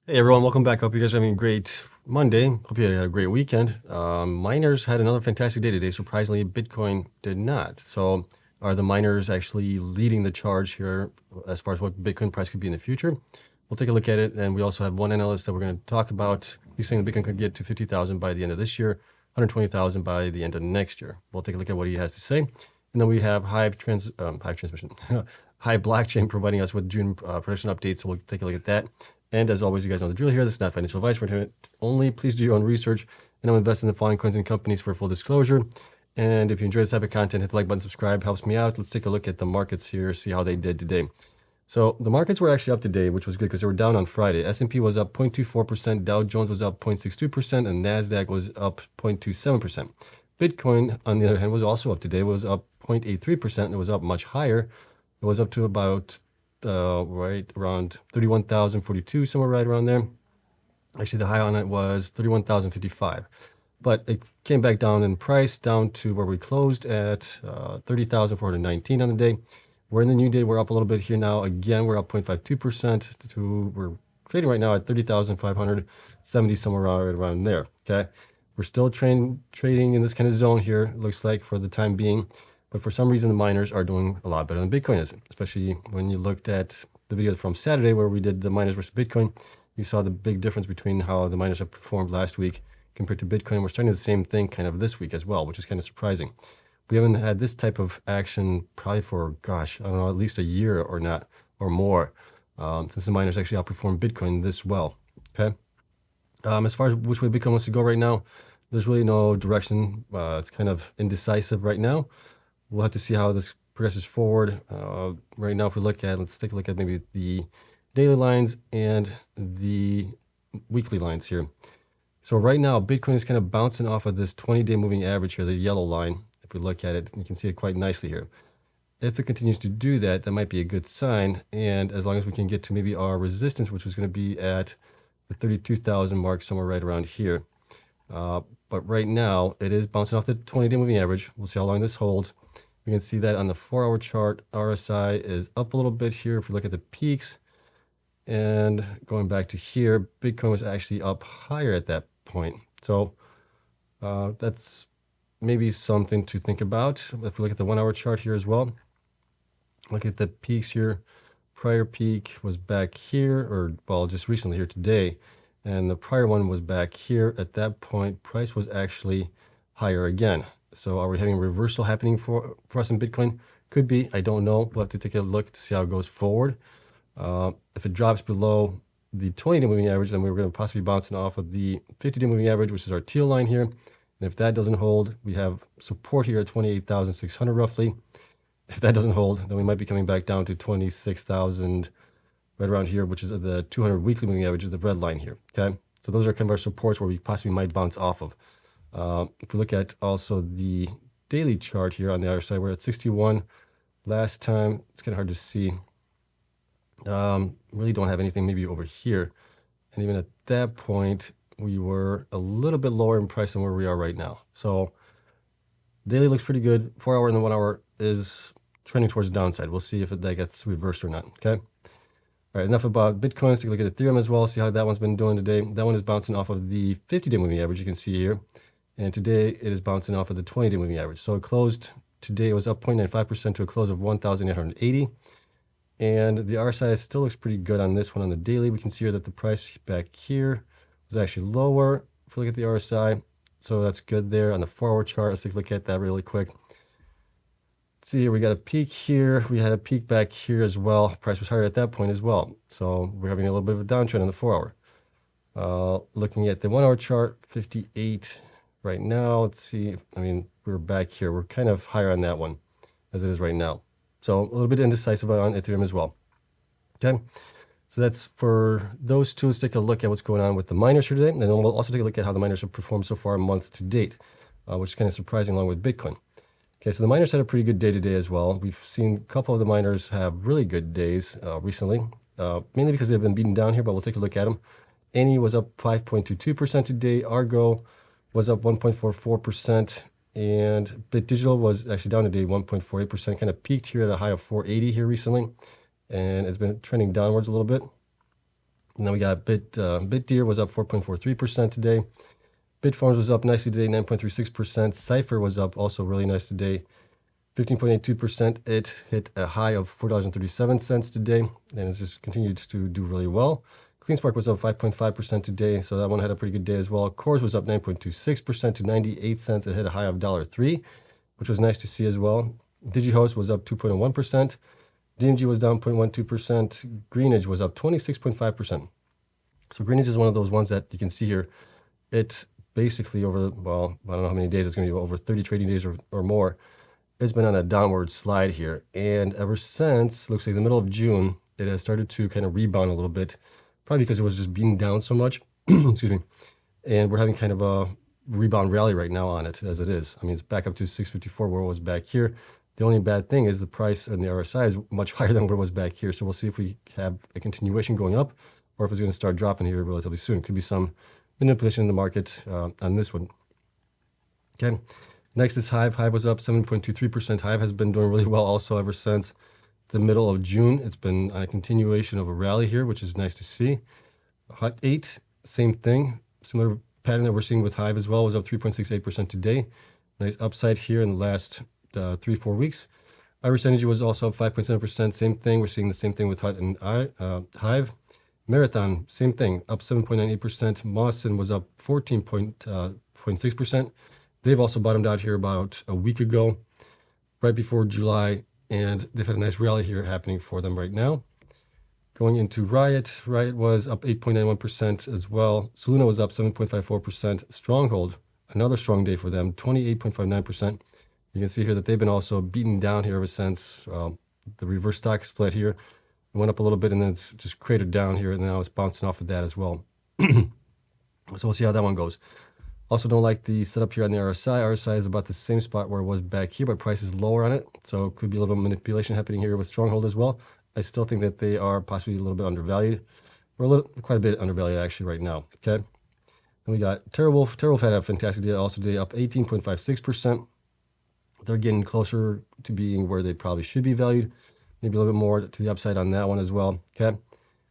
Hey everyone, welcome back. Hope you guys are having a great Monday. Hope you had a great weekend. Miners had another fantastic day today. Surprisingly, Bitcoin did not. So, are the miners actually leading the charge here as far as what Bitcoin price could be in the future? We'll take a look at it, and we also have one analyst that we're going to talk about. He's saying that Bitcoin could get to 50,000 by the end of this year, 120,000 by the end of next year. We'll take a look at what he has to say, and then we have Hive Transmission, Hive Blockchain providing us with June production updates. So we'll take a look at that. And as always, you guys know the drill here. This is not financial advice. We're doing it only. Please do your own research. And I'm investing in the following coins and companies for full disclosure. And if you enjoy this type of content, hit the like button, subscribe, helps me out. Let's take a look at the markets here, see how they did today. So the markets were actually up today, which was good because they were down on Friday. S&P was up 0.24%, Dow Jones was up 0.62%, and NASDAQ was up 0.27%. Bitcoin, on the other hand, was also up today. It was up 0.83%, and it was up much higher. It was up to about right around 31,042, somewhere right around there. Actually, the high on it was 31,055, but it came back down in price, down to where we closed at 30,419 on the day. We're in the new day. We're up a little bit here now. Again, we're up 0.52%. We're trading right now at 30,570, somewhere right around there. Okay, we're still trading in this kind of zone here. It looks like for the time being. But for some reason, the miners are doing a lot better than Bitcoin is, especially when you looked at the video from Saturday where we did the miners versus Bitcoin. You saw the big difference between how the miners have performed last week compared to Bitcoin. We're starting the same thing kind of this week as well, which is kind of surprising. We haven't had this type of action probably for, gosh, I don't know, at least a year or not, or more, since the miners actually outperformed Bitcoin this well, okay? As far as which way Bitcoin wants to go right now, there's really no direction. It's kind of indecisive right now. We'll have to see how this progresses forward. Right now, if we look at, let's take a look at maybe the daily lines and the weekly lines here. So right now, Bitcoin is kind of bouncing off of this 20-day moving average here, the yellow line. If we look at it, you can see it quite nicely here. If it continues to do that, that might be a good sign. And as long as we can get to maybe our resistance, which is going to be at the 32,000 mark, somewhere right around here. But right now, it is bouncing off the 20-day moving average. We'll see how long this holds. We can see that on the 4-hour chart, RSI is up a little bit here. If we look at the peaks and going back to here, Bitcoin was actually up higher at that point. So that's maybe something to think about. If we look at the 1-hour chart here as well, look at the peaks here. Prior peak was back here, or well, just recently here today. And the prior one was back here. At that point, price was actually higher again. So are we having a reversal happening for us in Bitcoin? Could be. I don't know. We'll have to take a look to see how it goes forward. If it drops below the 20-day moving average, then we're going to possibly bouncing off of the 50-day moving average, which is our teal line here. And if that doesn't hold, we have support here at 28,600 roughly. If that doesn't hold, then we might be coming back down to 26,000 right around here, which is the 200 weekly moving average, is the red line here. Okay, so those are kind of our supports where we possibly might bounce off of. If we look at also the daily chart here on the other side, we're at 61 last time. It's kind of hard to see. Really don't have anything maybe over here. And even at that point, we were a little bit lower in price than where we are right now. So daily looks pretty good. 4-hour and the 1-hour is trending towards the downside. We'll see if that gets reversed or not. Okay. All right, enough about Bitcoin. Let's take a look at Ethereum as well, see how that one's been doing today. That one is bouncing off of the 50-day moving average, you can see here. And today it is bouncing off of the 20-day moving average. So it closed today, it was up 0.95% to a close of 1,880. And the RSI still looks pretty good on this one on the daily. We can see here that the price back here was actually lower. If we look at the RSI, so that's good there. On the 4-hour chart, let's take a look at that really quick. See here, we got a peak here. We had a peak back here as well. Price was higher at that point as well. So we're having a little bit of a downtrend on the 4-hour. Looking at the 1-hour chart, 58 right now. Let's see. I mean, we're back here. We're kind of higher on that one as it is right now. So a little bit indecisive on Ethereum as well. Okay. So that's for those two. Let's take a look at what's going on with the miners here today. And then we'll also take a look at how the miners have performed so far month to date, which is kind of surprising along with Bitcoin. Okay, so the miners had a pretty good day today as well. We've seen a couple of the miners have really good days recently, mainly because they've been beaten down here, but we'll take a look at them. Any was up 5.22% today. Argo was up 1.44%. And Bit Digital was actually down today, 1.48%, kind of peaked here at a high of 480 here recently. And it's been trending downwards a little bit. And then we got Bitdeer was up 4.43% today. Bitfarms was up nicely today, 9.36%. Cypher was up also really nice today, 15.82%. It hit a high of $4.37 today, and it's just continued to do really well. CleanSpark was up 5.5% today, so that one had a pretty good day as well. Cores was up 9.26% to 98 cents. It hit a high of $1.03, which was nice to see as well. DigiHost was up 2.01%. DMG was down 0.12%. Greenage was up 26.5%. So Greenage is one of those ones that you can see here. It basically over, well, I don't know how many days, it's going to be over 30 trading days or more. It's been on a downward slide here. And ever since, looks like the middle of June, it has started to kind of rebound a little bit, probably because it was just being down so much. Excuse me. And we're having kind of a rebound rally right now on it as it is. I mean, it's back up to 654 where it was back here. The only bad thing is the price in the RSI is much higher than where it was back here. So we'll see if we have a continuation going up or if it's going to start dropping here relatively soon. Could be some manipulation in the market on this one. Okay. Next is Hive. Hive was up 7.23%. Hive has been doing really well also ever since the middle of June. It's been on a continuation of a rally here, which is nice to see. Hut 8, same thing. Similar pattern that we're seeing with Hive as well, was up 3.68% today. Nice upside here in the last 3-4 weeks. Irish Energy was also up 5.7%. Same thing. We're seeing the same thing with Hut and Hive. Marathon, same thing, up 7.98%. Mawson was up 14.6%. They've also bottomed out here about a week ago, right before July, and they've had a nice rally here happening for them right now. Going into Riot, Riot was up 8.91% as well. Soluna was up 7.54%. Stronghold, another strong day for them, 28.59%. You can see here that they've been also beaten down here ever since the reverse stock split here. It went up a little bit and then it's just cratered down here, and now it's bouncing off of that as well. So we'll see how that one goes. Also don't like the setup here on the RSI. RSI is about the same spot where it was back here, but price is lower on it. So it could be a little bit of manipulation happening here with Stronghold as well. I still think that they are possibly a little bit undervalued, or quite a bit undervalued actually right now. Okay. And we got TeraWolf. TeraWolf had a fantastic day also today, up 18.56%. They're getting closer to being where they probably should be valued. Maybe a little bit more to the upside on that one as well. Okay.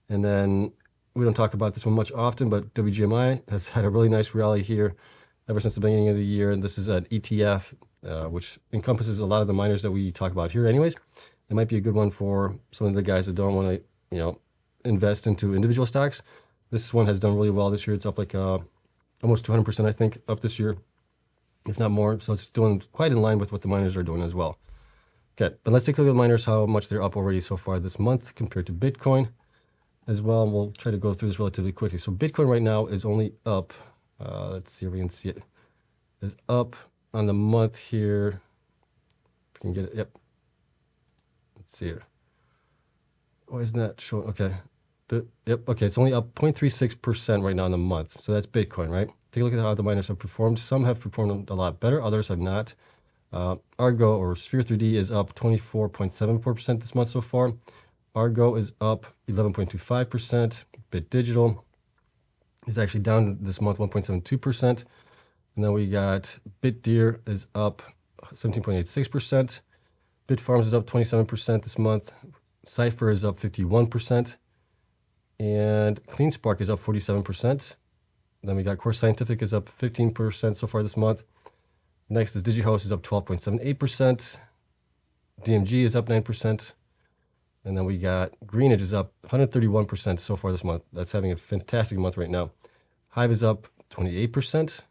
And then we don't talk about this one much often, but WGMI has had a really nice rally here ever since the beginning of the year. And this is an ETF, which encompasses a lot of the miners that we talk about here anyways. It might be a good one for some of the guys that don't want to, invest into individual stocks. This one has done really well this year. It's up like almost 200%, I think, up this year, if not more. So it's doing quite in line with what the miners are doing as well. Okay, but let's take a look at the miners, how much they're up already so far this month compared to Bitcoin as well. And we'll try to go through this relatively quickly. So Bitcoin right now is only up, let's see if we can see it, is up on the month here. If we can get it, yep. Let's see here. Why isn't that showing? Okay. Yep, okay, it's only up 0.36% right now in the month. So that's Bitcoin, right? Take a look at how the miners have performed. Some have performed a lot better, others have not. Argo or Sphere 3D is up 24.74% this month so far. Argo is up 11.25%. Bit Digital is actually down this month 1.72%. And then we got Bitdeer is up 17.86%. Bitfarms is up 27% this month. Cypher is up 51%. And CleanSpark is up 47%. Then we got Core Scientific is up 15% so far this month. Next is DigiHost is up 12.78%. DMG is up 9%. And then we got Greenage is up 131% so far this month. That's having a fantastic month right now. Hive is up 28%.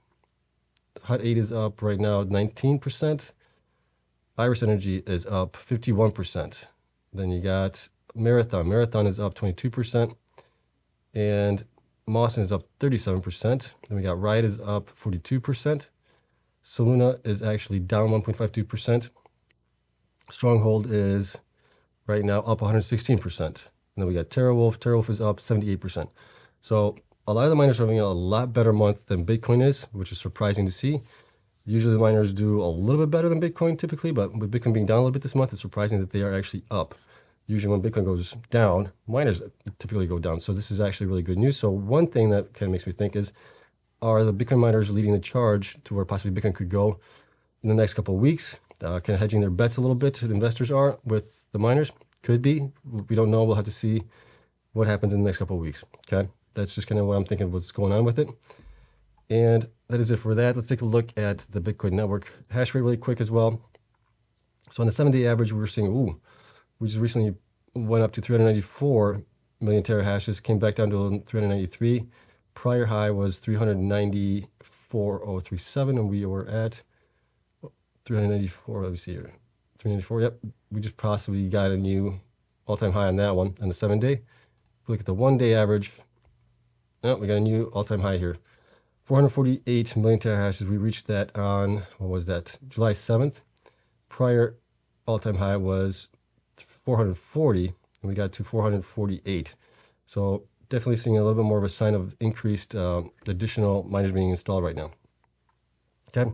Hut 8 is up right now 19%. Irish Energy is up 51%. Then you got Marathon. Marathon is up 22%. And Mawson is up 37%. Then we got Riot is up 42%. Soluna is actually down 1.52%. Stronghold is right now up 116%. And then we got TeraWolf. TeraWolf is up 78%. So a lot of the miners are having a lot better month than Bitcoin is, which is surprising to see. Usually the miners do a little bit better than Bitcoin typically, but with Bitcoin being down a little bit this month, it's surprising that they are actually up. Usually when Bitcoin goes down, miners typically go down. So this is actually really good news. So one thing that kind of makes me think is, are the Bitcoin miners leading the charge to where possibly Bitcoin could go in the next couple of weeks? Kind of hedging their bets a little bit, the investors are, with the miners. Could be. We don't know. We'll have to see what happens in the next couple of weeks. Okay, that's just kind of what I'm thinking of what's going on with it. And that is it for that. Let's take a look at the Bitcoin network hash rate really quick as well. So on the 7-day average, we're seeing, we just recently went up to 394 million terahashes, came back down to 393. Prior high was 394,037, and we were at 394. Let me see here. 394, yep. We just possibly got a new all-time high on that one on the 7-day. If we look at the 1-day average, we got a new all-time high here. 448 million terahashes. We reached that on, what was that? July 7th. Prior all-time high was 440, and we got to 448. So definitely seeing a little bit more of a sign of increased additional miners being installed right now. Okay.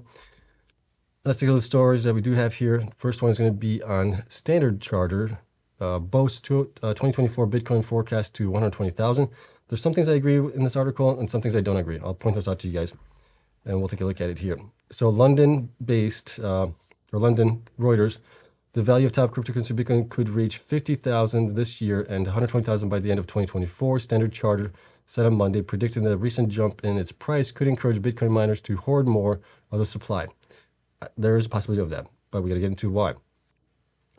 Let's take a look at the stories that we do have here. First one is going to be on Standard Charter. Boasts 2024 Bitcoin forecast to 120,000. There's some things I agree with in this article and some things I don't agree. I'll point those out to you guys, and we'll take a look at it here. So London-based, or London Reuters, the value of top cryptocurrency Bitcoin could reach 50,000 this year and 120,000 by the end of 2024. Standard Charter said on Monday, predicting that the recent jump in its price could encourage Bitcoin miners to hoard more of the supply. There is a possibility of that, but we got to get into why.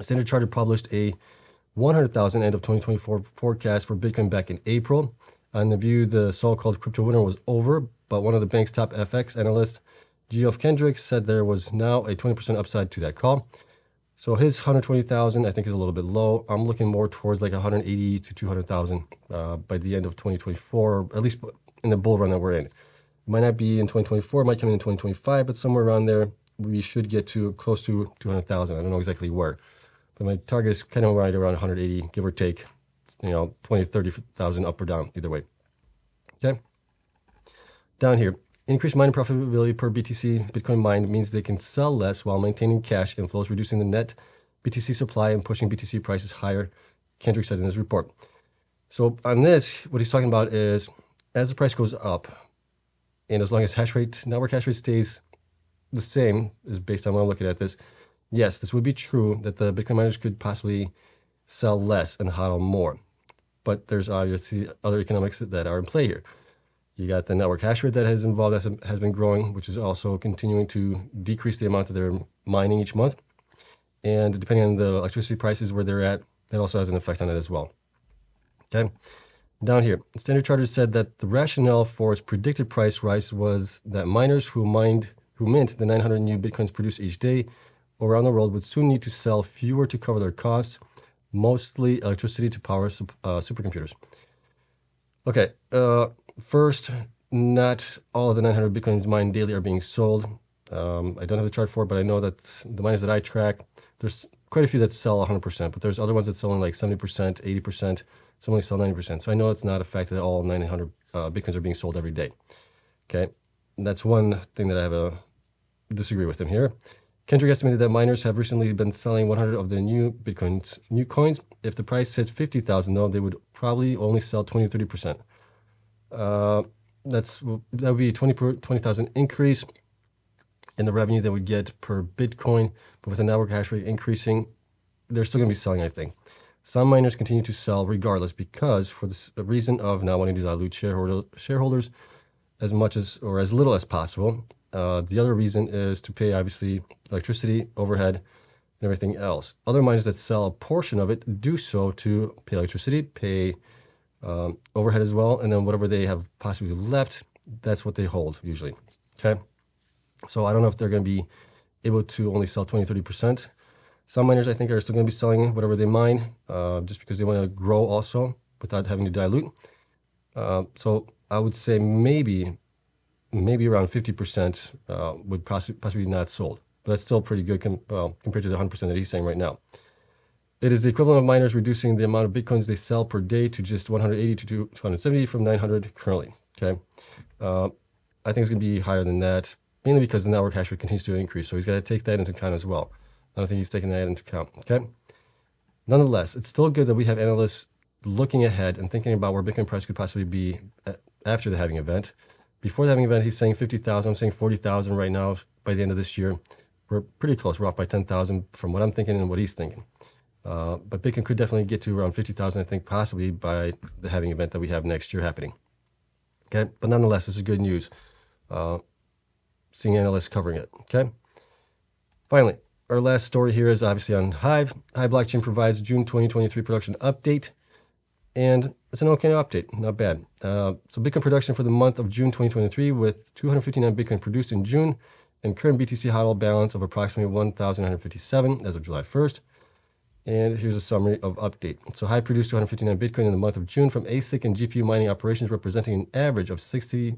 Standard Charter published a 100,000 end of 2024 forecast for Bitcoin back in April. On the view, the so-called crypto winter was over, but one of the bank's top FX analysts, Geoff Kendrick, said there was now a 20% upside to that call. So his 120,000, I think, is a little bit low. I'm looking more towards like 180 to 200,000 by the end of 2024, or at least in the bull run that we're in. It might not be in 2024, it might come in 2025, but somewhere around there, we should get to close to 200,000. I don't know exactly where, but my target is kind of right around 180, give or take, 20, 30,000 up or down, either way. Okay. Down here, increased mining profitability per BTC Bitcoin mined means they can sell less while maintaining cash inflows, reducing the net BTC supply and pushing BTC prices higher, Kendrick said in his report. So on this, what he's talking about is as the price goes up, and as long as network hash rate stays the same, is based on when I'm looking at this, yes, this would be true that the Bitcoin miners could possibly sell less and hodl more. But there's obviously other economics that are in play here. You got the network hash rate that has been growing, which is also continuing to decrease the amount that they're mining each month. And depending on the electricity prices where they're at, that also has an effect on it as well. Okay. Down here, Standard Charter said that the rationale for its predicted price rise was that miners who mint the 900 new Bitcoins produced each day around the world would soon need to sell fewer to cover their costs, mostly electricity to power supercomputers. Okay, first, not all of the 900 Bitcoins mined daily are being sold. I don't have the chart for it, but I know that the miners that I track, there's quite a few that sell 100%, but there's other ones that sell in like 70%, 80%, some only sell 90%. So I know it's not a fact that all 900 Bitcoins are being sold every day. Okay, and that's one thing that I have disagree with him here. Kendrick estimated that miners have recently been selling 100 of the new coins. If the price hits 50,000, though, they would probably only sell 20 to 30%. That would be a 20,000 increase in the revenue that we get per Bitcoin. But with the network hash rate increasing, they're still going to be selling, I think. Some miners continue to sell regardless because for the reason of not wanting to dilute shareholders as much as or as little as possible. The other reason is to pay, obviously, electricity, overhead, and everything else. Other miners that sell a portion of it do so to pay electricity, pay overhead as well, and then whatever they have possibly left, that's what they hold usually. Okay, so I don't know if they're going to be able to only sell 20, 30%. Some miners, I think, are still going to be selling whatever they mine just because they want to grow also without having to dilute. So I would say maybe around 50% would possibly not sold. But that's still pretty good compared to the 100% that he's saying right now. It is the equivalent of miners reducing the amount of Bitcoins they sell per day to just 180 to 270 from 900 currently. Okay, I think it's going to be higher than that, mainly because the network hash rate continues to increase. So he's got to take that into account as well. I don't think he's taking that into account. Okay. Nonetheless, it's still good that we have analysts looking ahead and thinking about where Bitcoin price could possibly be after the halving event. Before the halving event, he's saying 50,000. I'm saying 40,000 right now by the end of this year. We're pretty close. We're off by 10,000 from what I'm thinking and what he's thinking. But Bitcoin could definitely get to around 50,000, I think, possibly by the halving event that we have next year happening. Okay, but nonetheless, this is good news. Seeing analysts covering it. Okay. Finally, our last story here is obviously on Hive. Hive Blockchain provides June 2023 production update, and it's an okay update, not bad. So Bitcoin production for the month of June 2023 with 259 Bitcoin produced in June, and current BTC HODL balance of approximately 1,957 as of July 1st. And here's a summary of update. So Hive produced 259 Bitcoin in the month of June from ASIC and GPU mining operations, representing an average of 76.6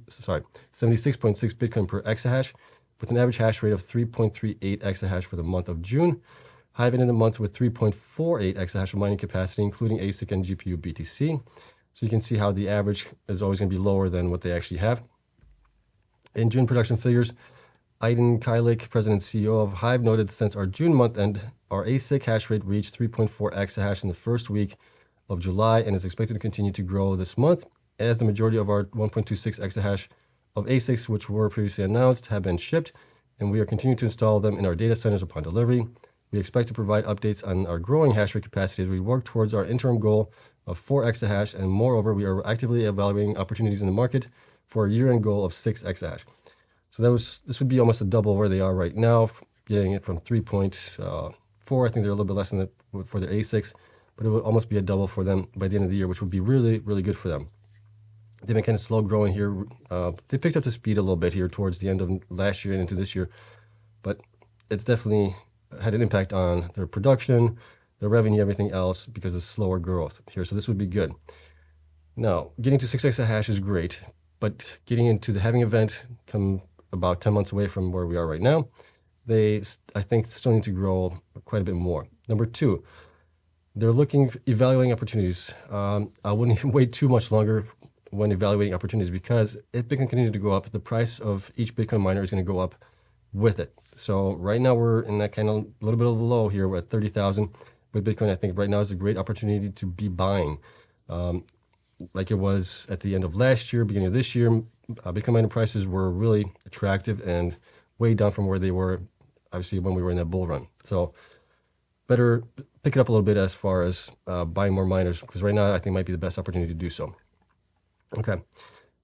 Bitcoin per exahash, with an average hash rate of 3.38 exahash for the month of June. Hive ended the month with 3.48 exahash of mining capacity, including ASIC and GPU BTC. So you can see how the average is always going to be lower than what they actually have. In June production figures, Aydin Kaylik, President and CEO of Hive, noted since our June month end, our ASIC hash rate reached 3.4 exahash in the first week of July and is expected to continue to grow this month, as the majority of our 1.26 exahash of ASICs, which were previously announced, have been shipped, and we are continuing to install them in our data centers upon delivery. We expect to provide updates on our growing hash rate capacity as we work towards our interim goal of 4 exahash, and moreover, we are actively evaluating opportunities in the market for a year-end goal of 6 exahash. So this would be almost a double where they are right now, getting it from 3.4. I think they're a little bit less than that for their ASICs, but it would almost be a double for them by the end of the year, which would be really, really good for them. They've been kind of slow growing here. They picked up the speed a little bit here towards the end of last year and into this year, but it's definitely had an impact on their production, their revenue, everything else, because of slower growth here. So this would be good. Now, getting to 6 exahash is great, but getting into the halving event come about 10 months away from where we are right now, they, I think, still need to grow quite a bit more. Number two, they're evaluating opportunities. I wouldn't wait too much longer when evaluating opportunities, because if Bitcoin continues to go up, the price of each Bitcoin miner is going to go up with it. So right now we're in that kind of little bit of a low here. We're at 30,000 with Bitcoin. I think right now is a great opportunity to be buying. Like it was at the end of last year, beginning of this year, Bitcoin mining prices were really attractive and way down from where they were, obviously, when we were in that bull run. So better pick it up a little bit as far as buying more miners, because right now I think might be the best opportunity to do so. Okay.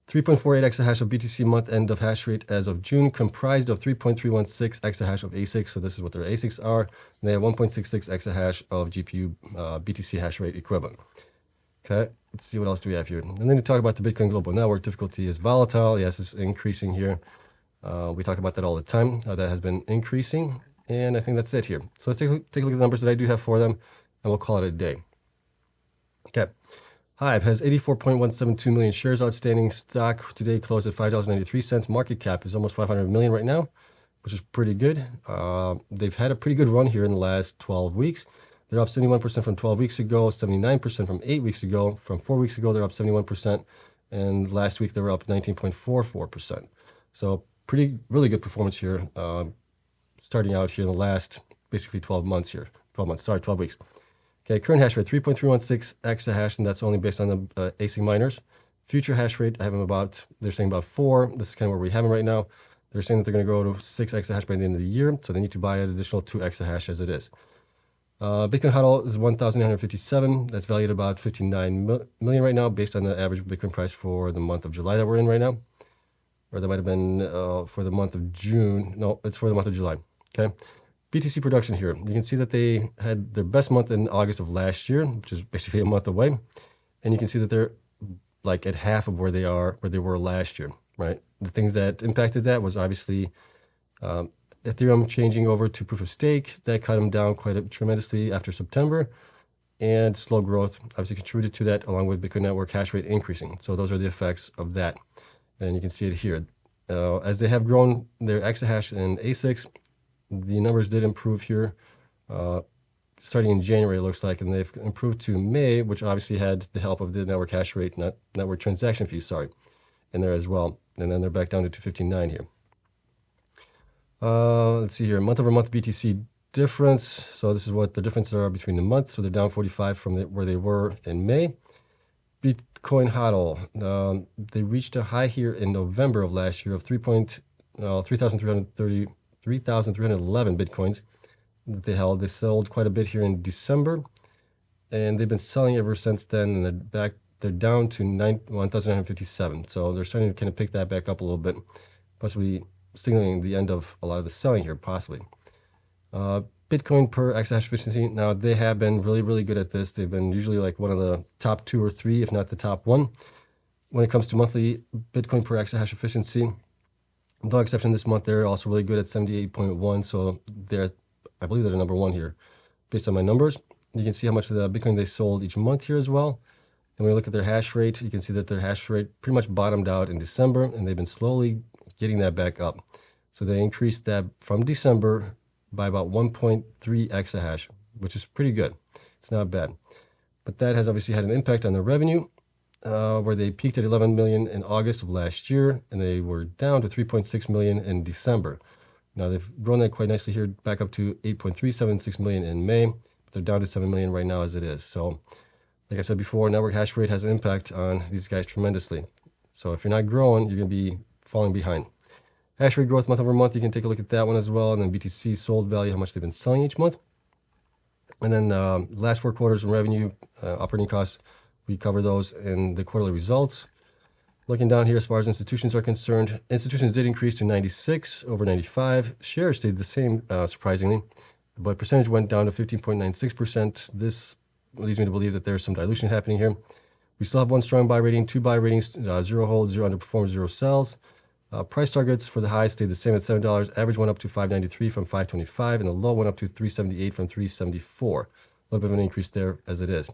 3.48 exahash of BTC month end of hash rate as of June, comprised of 3.316 exahash of ASICs. So this is what their ASICs are. And they have 1.66 exahash of GPU BTC hash rate equivalent. Okay, let's see what else do we have here. And then to talk about the Bitcoin global network, difficulty is volatile. Yes, it's increasing here. We talk about that all the time. That has been increasing. And I think that's it here. So let's take a look at the numbers that I do have for them, and we'll call it a day. Okay. Hive has 84.172 million shares outstanding. Stock today closed at $5.93. Market cap is almost 500 million right now, which is pretty good. They've had a pretty good run here in the last 12 weeks. They're up 71% from 12 weeks ago, 79% from 8 weeks ago. From 4 weeks ago, they're up 71%. And last week, they were up 19.44%. So really good performance here, starting out here in the last, basically 12 months here. 12 weeks. Okay, current hash rate, 3.316 exahash, and that's only based on the ASIC miners. Future hash rate, I have them they're saying about 4. This is kind of where we have them right now. They're saying that they're going to go to 6 exahash by the end of the year, so they need to buy an additional 2 exahash as it is. Bitcoin HODL is 1,957. That's valued at about 59 million right now, based on the average Bitcoin price for the month of July that we're in right now. Or that might have been for the month of June. No, it's for the month of July. Okay. BTC production here. You can see that they had their best month in August of last year, which is basically a month away. And you can see that they're like at half of where they were last year, right? The things that impacted that was obviously Ethereum changing over to proof of stake. That cut them down tremendously after September. And slow growth obviously contributed to that, along with Bitcoin network hash rate increasing. So those are the effects of that. And you can see it here. As they have grown their exahash and ASICs, the numbers did improve here, starting in January, it looks like, and they've improved to May, which obviously had the help of the network hash rate, not network transaction fees, in there as well. And then they're back down to 259 here. Let's see here, month-over-month BTC difference. So this is what the differences are between the months. So they're down 45 from where they were in May. Bitcoin HODL, they reached a high here in November of last year of 3,311 Bitcoins that they held. They sold quite a bit here in December. and they've been selling ever since then, and they're down to 1,957. So they're starting to kind of pick that back up a little bit, possibly signaling the end of a lot of the selling here, possibly. Bitcoin per exahash efficiency. Now, they have been really, really good at this. They've been usually like one of the top 2 or 3, if not the top 1, when it comes to monthly Bitcoin per exahash efficiency. No exception this month, they're also really good at 78.1. So I believe they're the number 1 here, based on my numbers. You can see how much of the Bitcoin they sold each month here as well. And when you look at their hash rate, you can see that their hash rate pretty much bottomed out in December, and they've been slowly getting that back up. So they increased that from December by about 1.3 exahash, which is pretty good. It's not bad. But that has obviously had an impact on their revenue, where they peaked at 11 million in August of last year, and they were down to 3.6 million in December. Now they've grown that quite nicely here, back up to 8.376 million in May, but they're down to 7 million right now as it is. So like I said before, network hash rate has an impact on these guys tremendously. So if you're not growing, you're going to be falling behind. Hash rate growth month over month, you can take a look at that one as well. And then BTC sold value, how much they've been selling each month. And then last 4 quarters in revenue, operating costs, we cover those in the quarterly results. Looking down here as far as institutions are concerned, institutions did increase to 96 over 95. Shares stayed the same, surprisingly, but percentage went down to 15.96%. This leads me to believe that there's some dilution happening here. We still have 1 strong buy rating, 2 buy ratings, 0 hold, 0 underperforms, 0 sells. Price targets for the high stayed the same at $7. Average went up to $5.93 from $5.25, and the low went up to $3.78 from $3.74. A little bit of an increase there as it is.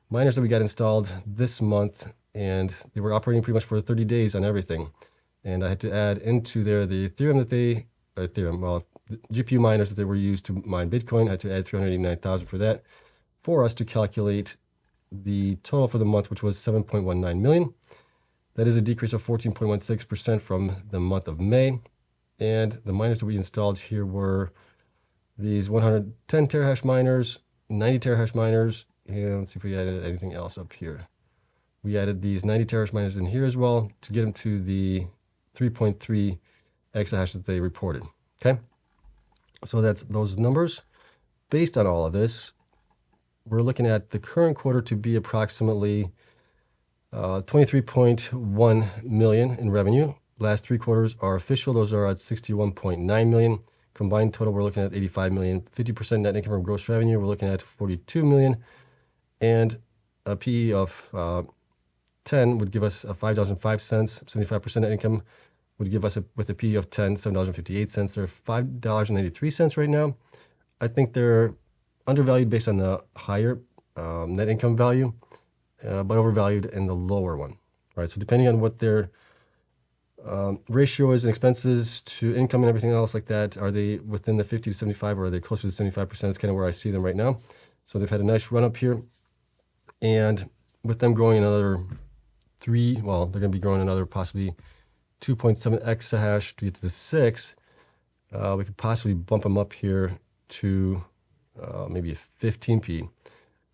Miners that we got installed this month, and they were operating pretty much for 30 days on everything. And I had to add into there the Ethereum the GPU miners that they were used to mine Bitcoin. I had to add 389,000 for that, for us to calculate the total for the month, which was 7.19 million. That is a decrease of 14.16% from the month of May. And the miners that we installed here were these 110 terahash miners, 90 terahash miners, and let's see if we added anything else up here. We added these 90 terahash miners in here as well to get them to the 3.3 exahash that they reported. Okay, so that's those numbers. Based on all of this, we're looking at the current quarter to be approximately 23.1 million in revenue. Last 3 quarters are official. Those are at 61.9 million. Combined total, we're looking at 85 million. 50% net income from gross revenue, we're looking at 42 million. And a PE of 10 would give us $5.05. 75% net income would give us, with a PE of 10, $7.58. They're $5.93 right now. I think they're undervalued based on the higher net income value, but overvalued in the lower one, right? So depending on what their ratio is in expenses to income and everything else like that, are they within the 50 to 75, or are they closer to 75%? That's kind of where I see them right now. So they've had a nice run up here. And with them growing another they're going to be growing another possibly 2.7 exahash to get to the 6. We could possibly bump them up here to maybe a 15p.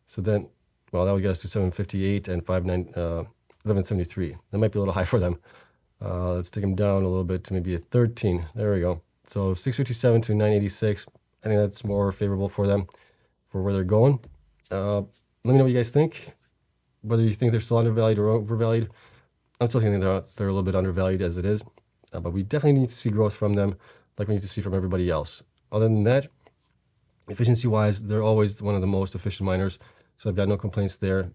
So then, that would get us to 758 and 1173. That might be a little high for them. Let's take them down a little bit to maybe a 13. There we go. So 657 to 986. I think that's more favorable for them, for where they're going. Let me know what you guys think. Whether you think they're still undervalued or overvalued. I'm still thinking they're a little bit undervalued as it is. But we definitely need to see growth from them, like we need to see from everybody else. Other than that, efficiency-wise, they're always one of the most efficient miners. So I've got no complaints there.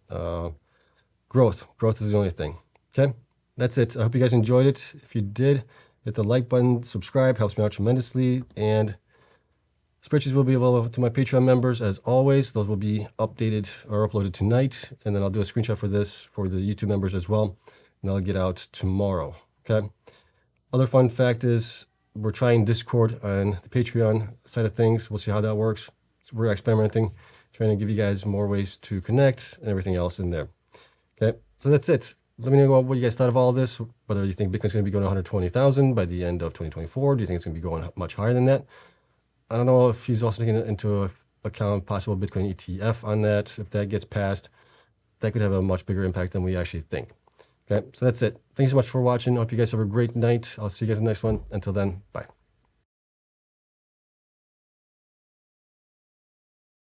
Growth is the only thing. Okay, that's it. I hope you guys enjoyed it. If you did, hit the like button, subscribe, helps me out tremendously. And spreadsheets will be available to my Patreon members as always. Those will be updated or uploaded tonight. And then I'll do a screenshot for this for the YouTube members as well. And that'll get out tomorrow. Okay. Other fun fact is we're trying Discord on the Patreon side of things. We'll see how that works. So we're experimenting, trying to give you guys more ways to connect and everything else in there. Okay. So that's it. Let me know what you guys thought of all of this, whether you think Bitcoin's going to be going to 120,000 by the end of 2024. Do you think it's going to be going much higher than that? I don't know if he's also taking into account possible Bitcoin ETF on that. If that gets passed, that could have a much bigger impact than we actually think. Okay, so that's it. Thanks so much for watching. I hope you guys have a great night. I'll see you guys in the next one. Until then, bye.